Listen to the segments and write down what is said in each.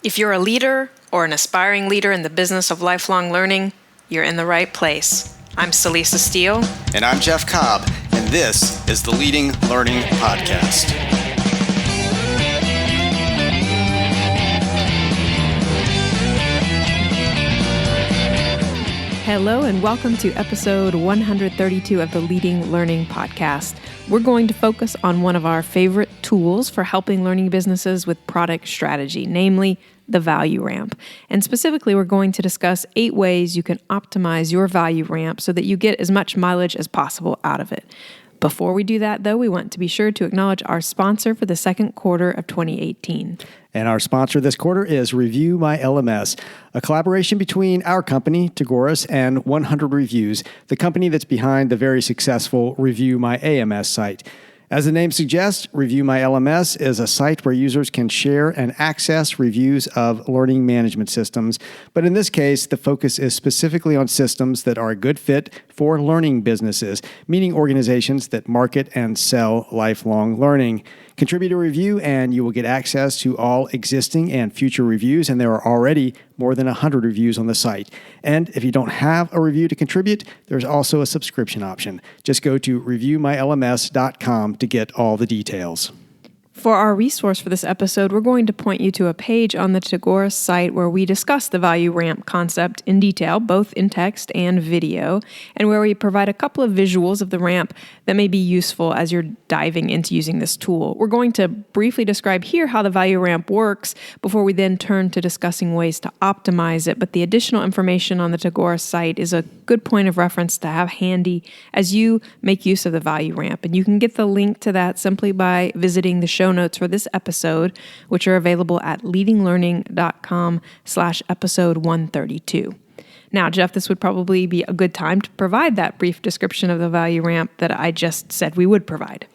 If you're a leader or an aspiring leader in the business of lifelong learning, you're in the right place. I'm Celisa Steele. And I'm Jeff Cobb, and this is the Leading Learning Podcast. Hello and welcome to episode 132 of the Leading Learning Podcast. We're going to focus on one of our favorite tools for helping learning businesses with product strategy, namely the value ramp. And specifically, we're going to discuss 8 ways you can optimize your value ramp so that you get as much mileage as possible out of it. Before we do that, though, we want to be sure to acknowledge our sponsor for the second quarter of 2018. And our sponsor this quarter is Review My LMS, a collaboration between our company, Tagoras, and 100 Reviews, the company that's behind the very successful Review My AMS site. As the name suggests, Review My LMS is a site where users can share and access reviews of learning management systems. But in this case, the focus is specifically on systems that are a good fit for learning businesses, meaning organizations that market and sell lifelong learning. Contribute a review and you will get access to all existing and future reviews, and there are already more than 100 reviews on the site. And if you don't have a review to contribute, there's also a subscription option. Just go to reviewmylms.com to get all the details. For our resource for this episode, we're going to point you to a page on the Tagoras site where we discuss the value ramp concept in detail, both in text and video, and where we provide a couple of visuals of the ramp that may be useful as you're diving into using this tool. We're going to briefly describe here how the value ramp works before we then turn to discussing ways to optimize it, but the additional information on the Tagoras site is a good point of reference to have handy as you make use of the value ramp. And you can get the link to that simply by visiting the show notes for this episode, which are available at leadinglearning.com/episode 132. Now, Jeff, this would probably be a good time to provide that brief description of the value ramp that I just said we would provide.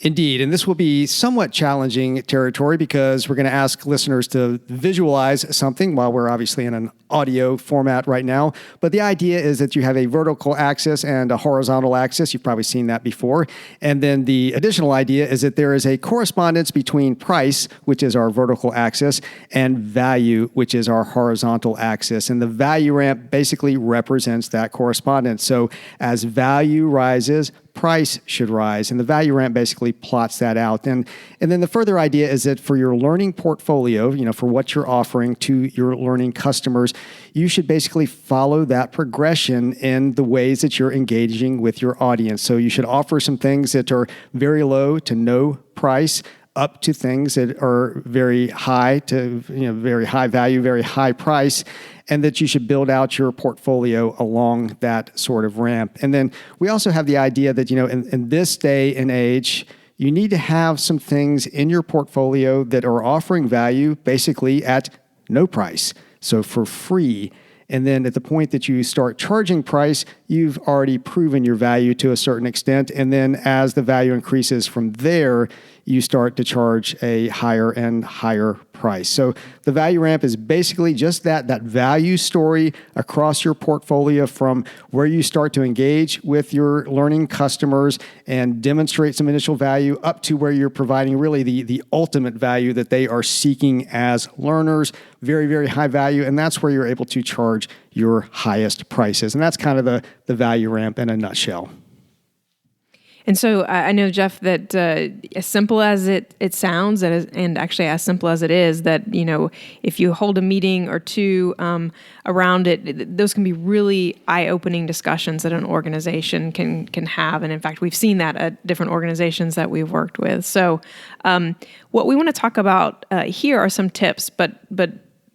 Indeed, and this will be somewhat challenging territory because we're going to ask listeners to visualize something while we're obviously in an audio format right now. But the idea is that you have a vertical axis and a horizontal axis. You've probably seen that before. And then the additional idea is that there is a correspondence between price, which is our vertical axis, and value, which is our horizontal axis. And the value ramp basically represents that correspondence. So as value rises, price should rise, and the value ramp basically plots that out. And then the further idea is that for your learning portfolio, for what you're offering to your learning customers, you should basically follow that progression in the ways that you're engaging with your audience. So you should offer some things that are very low to no price, up to things that are very high to very high value, very high price, and that you should build out your portfolio along that sort of ramp. And then we also have the idea that in this day and age, you need to have some things in your portfolio that are offering value basically at no price, so for free. And then at the point that you start charging price, you've already proven your value to a certain extent. And then as the value increases from there, you start to charge a higher and higher price. So the value ramp is basically just that value story across your portfolio from where you start to engage with your learning customers and demonstrate some initial value up to where you're providing really the ultimate value that they are seeking as learners. Very, very high value. And that's where you're able to charge your highest prices. And that's kind of the value ramp in a nutshell. And so I know, Jeff, that as simple as it sounds, and actually as simple as it is, that if you hold a meeting or two around it, those can be really eye-opening discussions that an organization can have. And in fact, we've seen that at different organizations that we've worked with. So what we want to talk about here are some tips, but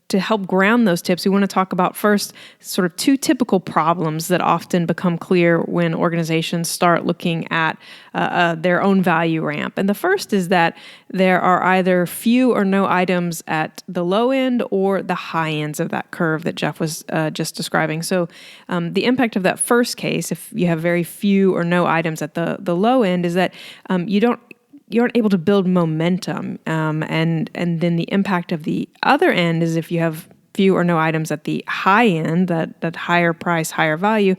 to help ground those tips, we want to talk about first sort of 2 typical problems that often become clear when organizations start looking at their own value ramp. And the first is that there are either few or no items at the low end or the high ends of that curve that Jeff was just describing. So the impact of that first case, if you have very few or no items at the low end, is that you aren't able to build momentum. And then the impact of the other end is if you have few or no items at the high end, that higher price, higher value,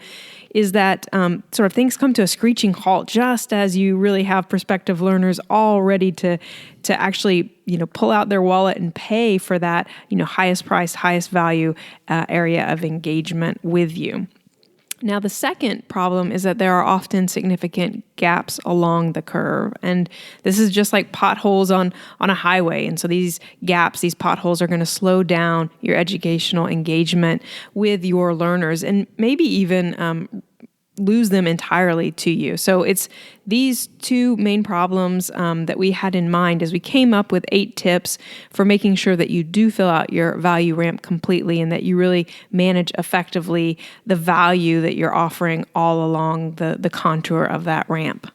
is that sort of things come to a screeching halt just as you really have prospective learners all ready to actually pull out their wallet and pay for that highest price, highest value area of engagement with you. Now, the second problem is that there are often significant gaps along the curve. And this is just like potholes on a highway. And so these gaps, these potholes are going to slow down your educational engagement with your learners and maybe even lose them entirely to you. So it's these two main problems that we had in mind as we came up with 8 tips for making sure that you do fill out your value ramp completely and that you really manage effectively the value that you're offering all along the contour of that ramp.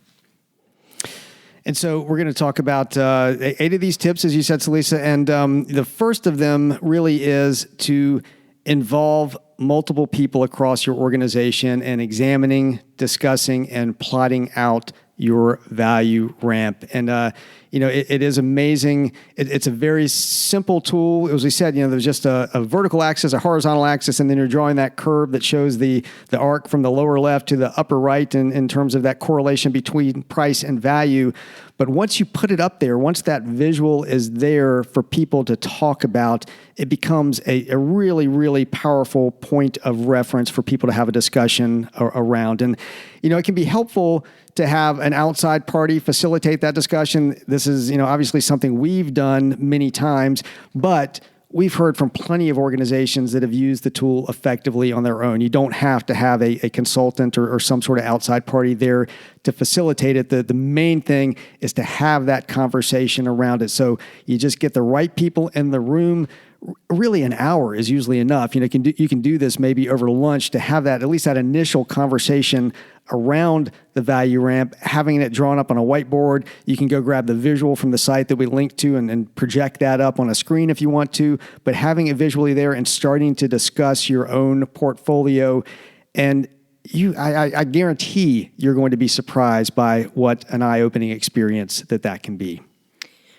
And so we're going to talk about 8 of these tips, as you said, Celisa. And the first of them really is to involve multiple people across your organization and examining, discussing, and plotting out your value ramp. And, it is amazing. It's a very simple tool. As we said, there's just a vertical axis, a horizontal axis, and then you're drawing that curve that shows the arc from the lower left to the upper right in terms of that correlation between price and value. But once you put it up there, once that visual is there for people to talk about, it becomes a really, really powerful point of reference for people to have a discussion around. And, it can be helpful to have an outside party facilitate that discussion. This is, obviously something we've done many times, but we've heard from plenty of organizations that have used the tool effectively on their own. You don't have to have a consultant or some sort of outside party there to facilitate it. The main thing is to have that conversation around it. So you just get the right people in the room. Really, an hour is usually enough. You can do this maybe over lunch to have that, at least that initial conversation around the value ramp, having it drawn up on a whiteboard. You can go grab the visual from the site that we linked to and project that up on a screen if you want to, but having it visually there and starting to discuss your own portfolio. And I guarantee you're going to be surprised by what an eye-opening experience that can be.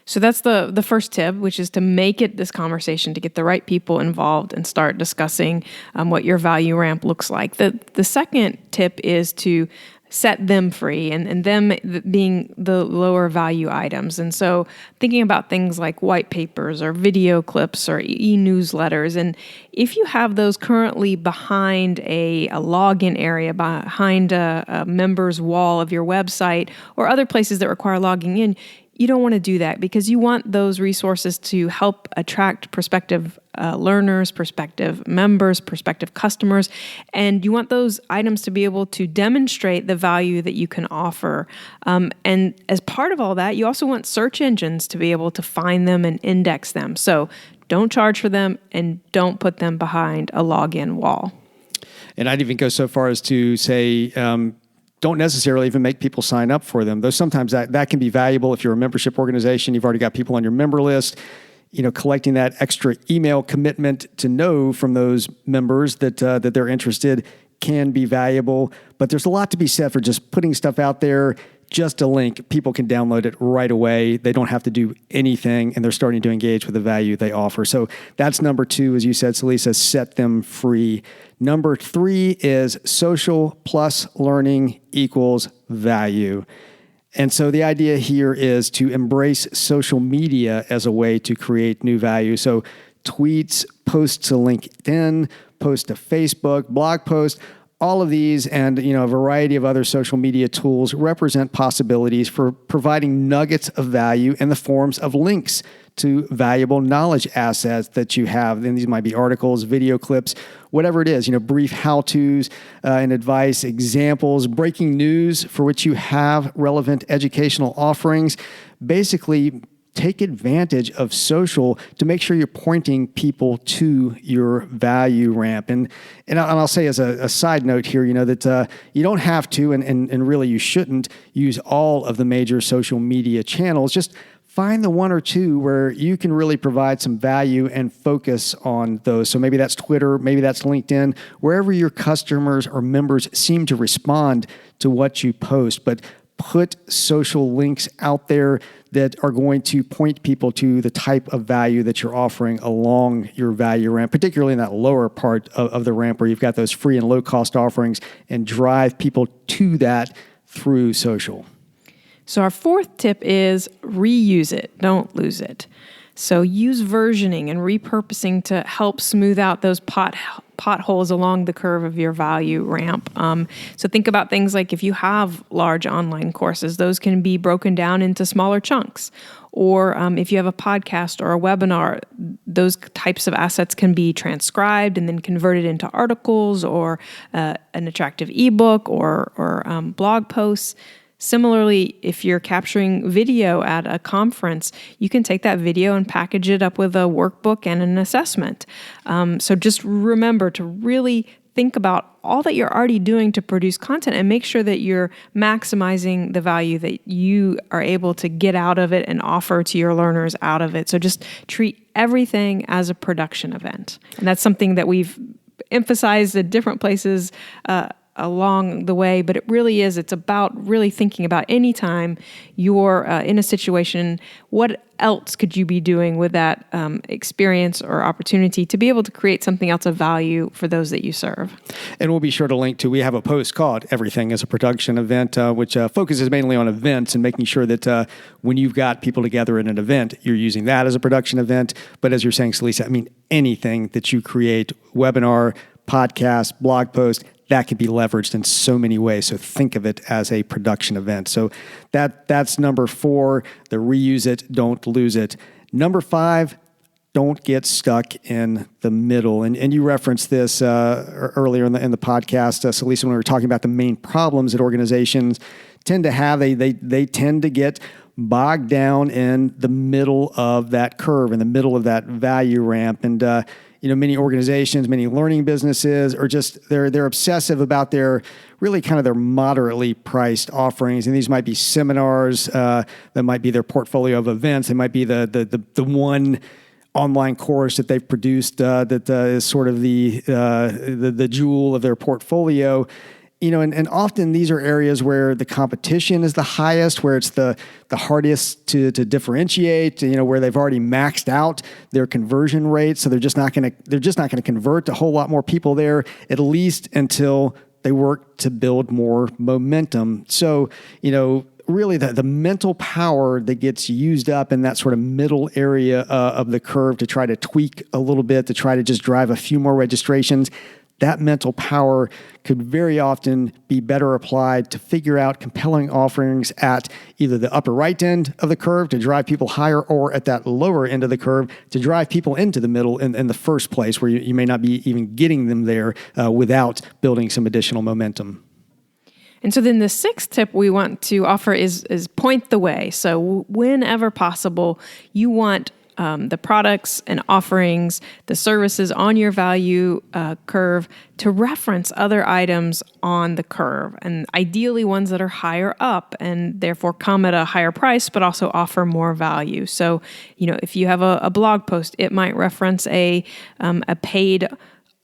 So that's the first tip, which is to make it this conversation, to get the right people involved and start discussing what your value ramp looks like. The second tip is to set them free, and them being the lower value items. And so thinking about things like white papers or video clips or e-newsletters. And if you have those currently behind a login area, behind a member's wall of your website or other places that require logging in, you don't want to do that because you want those resources to help attract prospective learners, prospective members, prospective customers, and you want those items to be able to demonstrate the value that you can offer. And as part of all that, you also want search engines to be able to find them and index them. So don't charge for them and don't put them behind a login wall. And I'd even go so far as to say, don't necessarily even make people sign up for them. Though sometimes that can be valuable if you're a membership organization, you've already got people on your member list, collecting that extra email commitment to know from those members that they're interested can be valuable. But there's a lot to be said for just putting stuff out there, just a link. People can download it right away. They don't have to do anything, and they're starting to engage with the value they offer. So that's number 2, as you said, Celisa, set them free. Number 3 is social plus learning equals value. And so the idea here is to embrace social media as a way to create new value. So tweets, posts to LinkedIn, posts to Facebook, blog posts, all of these and a variety of other social media tools represent possibilities for providing nuggets of value in the forms of links to valuable knowledge assets that you have. And these might be articles, video clips, whatever it is, brief how-tos and advice, examples, breaking news for which you have relevant educational offerings. Basically, take advantage of social to make sure you're pointing people to your value ramp. And I'll say as a side note here, that you don't have to, and really you shouldn't, use all of the major social media channels. Just find the 1 or 2 where you can really provide some value and focus on those. So maybe that's Twitter, maybe that's LinkedIn, wherever your customers or members seem to respond to what you post. But put social links out there that are going to point people to the type of value that you're offering along your value ramp, particularly in that lower part of the ramp where you've got those free and low-cost offerings, and drive people to that through social. So our fourth tip is reuse it, don't lose it. So use versioning and repurposing to help smooth out those potholes along the curve of your value ramp. So think about things like if you have large online courses, those can be broken down into smaller chunks. Or if you have a podcast or a webinar, those types of assets can be transcribed and then converted into articles or an attractive ebook or blog posts. Similarly, if you're capturing video at a conference, you can take that video and package it up with a workbook and an assessment. So just remember to really think about all that you're already doing to produce content and make sure that you're maximizing the value that you are able to get out of it and offer to your learners out of it. So just treat everything as a production event. And that's something that we've emphasized at different places along the way, but it's about really thinking about any time you're in a situation, what else could you be doing with that experience or opportunity to be able to create something else of value for those that you serve. And we'll be sure to link to, we have a post called Everything is a Production Event, which focuses mainly on events and making sure that when you've got people together in an event, you're using that as a production event. But as you're saying, Celisa, anything that you create, webinar, podcast, blog post, that can be leveraged in so many ways. So think of it as a production event. So that's number 4, the reuse it, don't lose it. Number 5, don't get stuck in the middle. And you referenced this earlier in the podcast, Celisa, when we were talking about the main problems that organizations tend to have. They tend to get bogged down in the middle of that curve, in the middle of that value ramp. And many organizations, many learning businesses are just, they're obsessive about their moderately priced offerings. And these might be seminars, that might be their portfolio of events. It might be the one online course that they've produced that is sort of the jewel of their portfolio. And often these are areas where the competition is the highest, where it's the hardest to differentiate, where they've already maxed out their conversion rate. So they're just not going to convert a whole lot more people there, at least until they work to build more momentum. So, really the mental power that gets used up in that sort of middle area of the curve to try to tweak a little bit, to try to just drive a few more registrations, that mental power could very often be better applied to figure out compelling offerings at either the upper right end of the curve to drive people higher, or at that lower end of the curve to drive people into the middle in the first place, where you may not be even getting them there without building some additional momentum. And so then the 6th tip we want to offer is point the way. So whenever possible, you want the products and offerings, the services on your value curve to reference other items on the curve, and ideally ones that are higher up and therefore come at a higher price, but also offer more value. So, if you have a blog post, it might reference a paid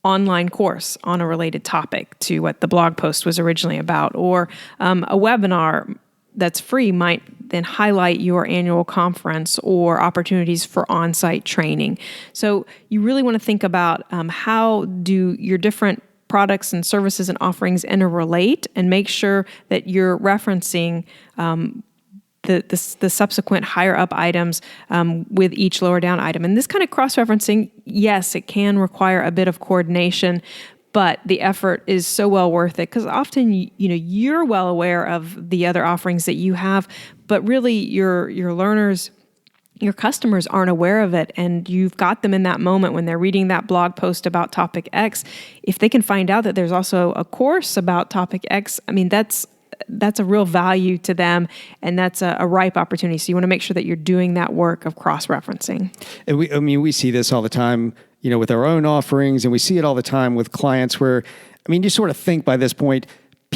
online course on a related topic to what the blog post was originally about, or a webinar that's free might then highlight your annual conference or opportunities for on-site training. So you really want to think about how do your different products and services and offerings interrelate, and make sure that you're referencing the subsequent higher up items with each lower down item. And this kind of cross-referencing, yes, it can require a bit of coordination, but the effort is so well worth it, because often you're well aware of the other offerings that you have, but really your learners, your customers aren't aware of it, and you've got them in that moment when they're reading that blog post about topic X. If they can find out that there's also a course about topic X, that's a real value to them, and that's a ripe opportunity. So you want to make sure that you're doing that work of cross-referencing. And we see this all the time, with our own offerings, and we see it all the time with clients where, you sort of think by this point,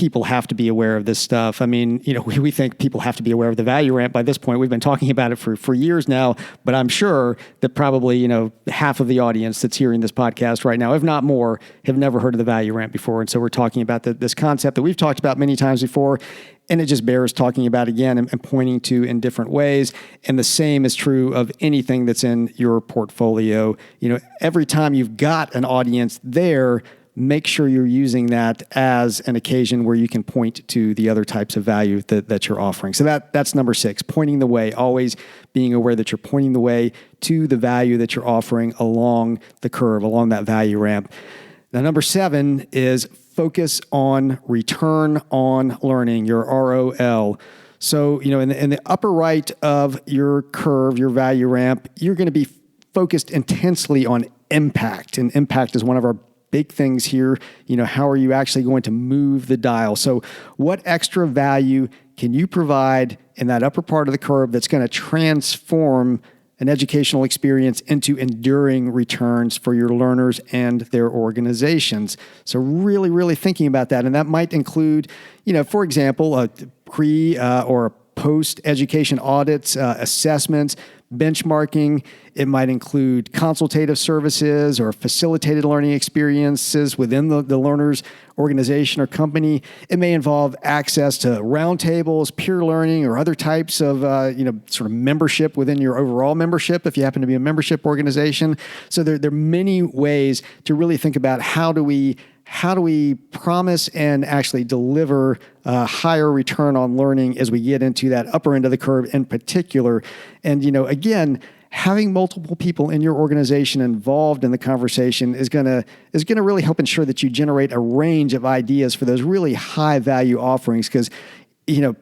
people have to be aware of this stuff. I mean, we think people have to be aware of the value ramp by this point. We've been talking about it for years now, but I'm sure that probably, half of the audience that's hearing this podcast right now, if not more, have never heard of the value ramp before. And so we're talking about this concept that we've talked about many times before, and it just bears talking about again and pointing to in different ways. And the same is true of anything that's in your portfolio. Every time you've got an audience there, make sure you're using that as an occasion where you can point to the other types of value that you're offering. So that's number 6, pointing the way, always being aware that you're pointing the way to the value that you're offering along the curve, along that value ramp. Now, number 7 is focus on return on learning, your ROL. So, in the upper right of your curve, your value ramp, you're going to be focused intensely on impact. And impact is one of our big things here. How are you actually going to move the dial? So what extra value can you provide in that upper part of the curve that's going to transform an educational experience into enduring returns for your learners and their organizations? So really, really thinking about that. And that might include, for example, a pre or a post-education audits, assessments, benchmarking. It might include consultative services or facilitated learning experiences within the learner's organization or company. It may involve access to roundtables, peer learning, or other types of sort of membership within your overall membership if you happen to be a membership organization. So there are many ways to really think about how do we promise and actually deliver a higher return on learning as we get into that upper end of the curve in particular. And, again, having multiple people in your organization involved in the conversation is going to really help ensure that you generate a range of ideas for those really high value offerings, because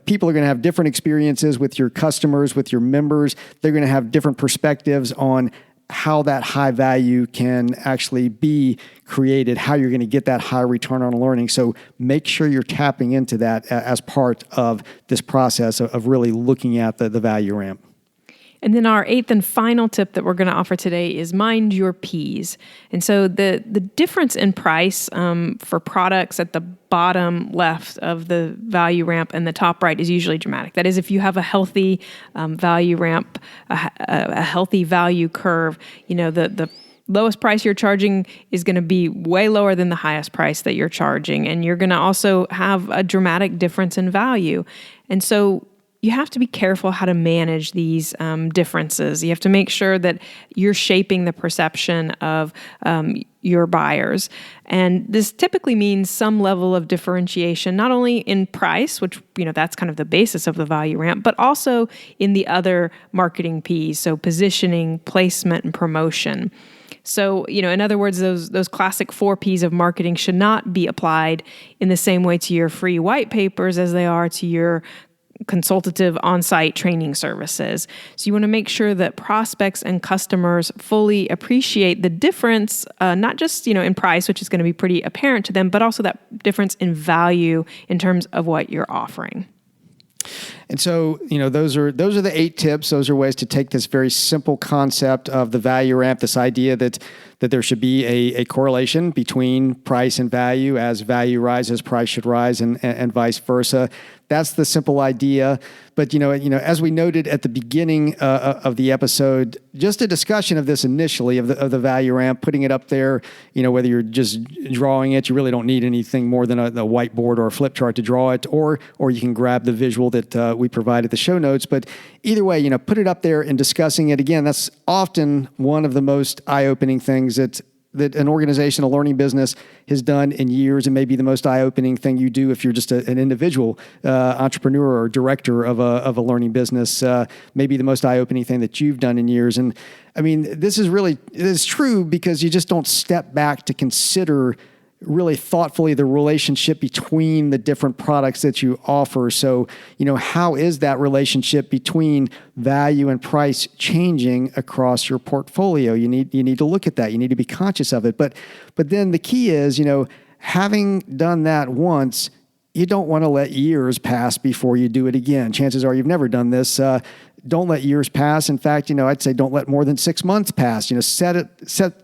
people are going to have different experiences with your customers, with your members. They're going to have different perspectives on how that high value can actually be created, how you're going to get that high return on learning. So make sure you're tapping into that as part of this process of really looking at the value ramp. And then our 8th and final tip that we're going to offer today is mind your P's. And so the difference in price for products at the bottom left of the value ramp and the top right is usually dramatic. That is, if you have a healthy value ramp, a healthy value curve, the lowest price you're charging is going to be way lower than the highest price that you're charging. And you're going to also have a dramatic difference in value. And so you have to be careful how to manage these differences. You have to make sure that you're shaping the perception of your buyers. And this typically means some level of differentiation, not only in price, which, that's kind of the basis of the value ramp, but also in the other marketing P's, so positioning, placement, and promotion. So, in other words, those classic 4 P's of marketing should not be applied in the same way to your free white papers as they are to your consultative on-site training services. So you want to make sure that prospects and customers fully appreciate the difference, not just, in price, which is going to be pretty apparent to them, but also that difference in value in terms of what you're offering. And so, those are the 8 tips. Those are ways to take this very simple concept of the value ramp, this idea that there should be a correlation between price and value. As value rises, price should rise, and vice versa. That's the simple idea. But, as we noted at the beginning of the episode, just a discussion of this initially, of the value ramp, putting it up there, whether you're just drawing it, you really don't need anything more than a whiteboard or a flip chart to draw it, or you can grab the visual that we provided the show notes. But either way, put it up there and discussing it. Again, that's often one of the most eye-opening things that an organization, a learning business, has done in years, and maybe the most eye-opening thing you do if you're just an individual entrepreneur or director of a learning business, maybe the most eye-opening thing that you've done in years. And I mean, it is true because you just don't step back to consider really thoughtfully the relationship between the different products that you offer. So, how is that relationship between value and price changing across your portfolio? You need to look at that. You need to be conscious of it. But then the key is, having done that once, you don't want to let years pass before you do it again. Chances are you've never done this. Don't let years pass. In fact, I'd say don't let more than 6 months pass. Set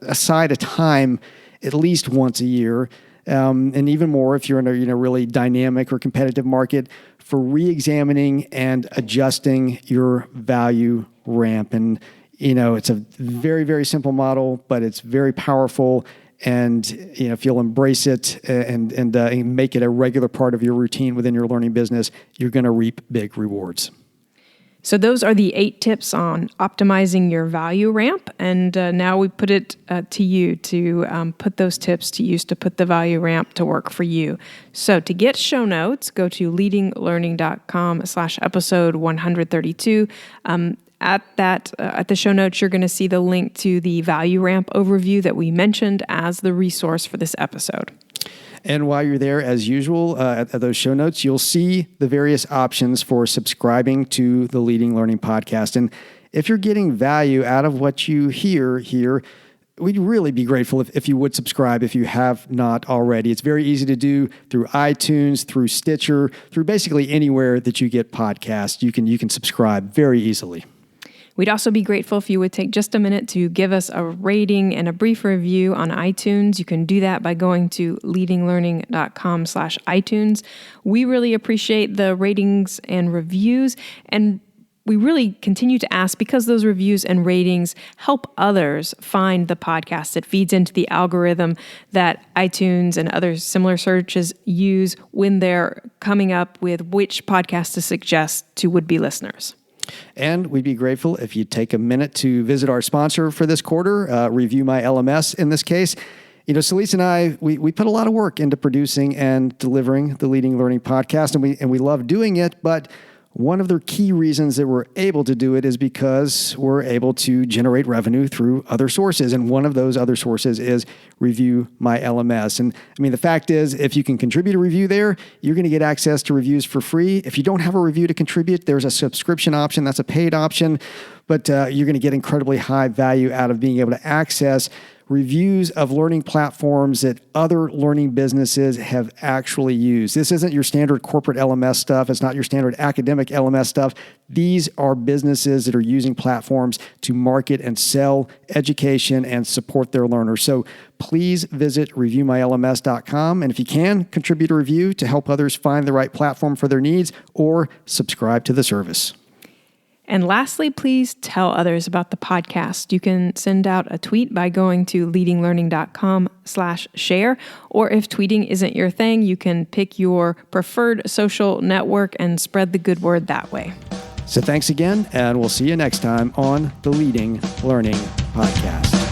aside a time at least once a year and even more if you're in a really dynamic or competitive market, for re-examining and adjusting your value ramp. And it's a very, very simple model, but it's very powerful. And if you'll embrace it and make it a regular part of your routine within your learning business, you're going to reap big rewards. So those are the 8 tips on optimizing your value ramp. And now we put it to you to put those tips to use to put the value ramp to work for you. So to get show notes, go to leadinglearning.com/episode 132. At the show notes, you're going to see the link to the value ramp overview that we mentioned as the resource for this episode. And while you're there, as usual, at those show notes, you'll see the various options for subscribing to the Leading Learning Podcast. And if you're getting value out of what you hear here, we'd really be grateful if you would subscribe if you have not already. It's very easy to do through iTunes, through Stitcher, through basically anywhere that you get podcasts. You can subscribe very easily. We'd also be grateful if you would take just a minute to give us a rating and a brief review on iTunes. You can do that by going to leadinglearning.com/iTunes. We really appreciate the ratings and reviews, and we really continue to ask because those reviews and ratings help others find the podcast. It feeds into the algorithm that iTunes and other similar searches use when they're coming up with which podcast to suggest to would-be listeners. And we'd be grateful if you'd take a minute to visit our sponsor for this quarter, Review My LMS in this case. Celisa and I, we put a lot of work into producing and delivering the Leading Learning Podcast, and we love doing it, but one of the key reasons that we're able to do it is because we're able to generate revenue through other sources. And one of those other sources is Review My LMS. And the fact is, if you can contribute a review there, you're going to get access to reviews for free. If you don't have a review to contribute, there's a subscription option. That's a paid option. But you're going to get incredibly high value out of being able to access reviews of learning platforms that other learning businesses have actually used. This isn't your standard corporate LMS stuff. It's not your standard academic LMS stuff. These are businesses that are using platforms to market and sell education and support their learners. So please visit reviewmylms.com. And if you can, contribute a review to help others find the right platform for their needs or subscribe to the service. And lastly, please tell others about the podcast. You can send out a tweet by going to leadinglearning.com/share. Or if tweeting isn't your thing, you can pick your preferred social network and spread the good word that way. So thanks again, and we'll see you next time on the Leading Learning Podcast.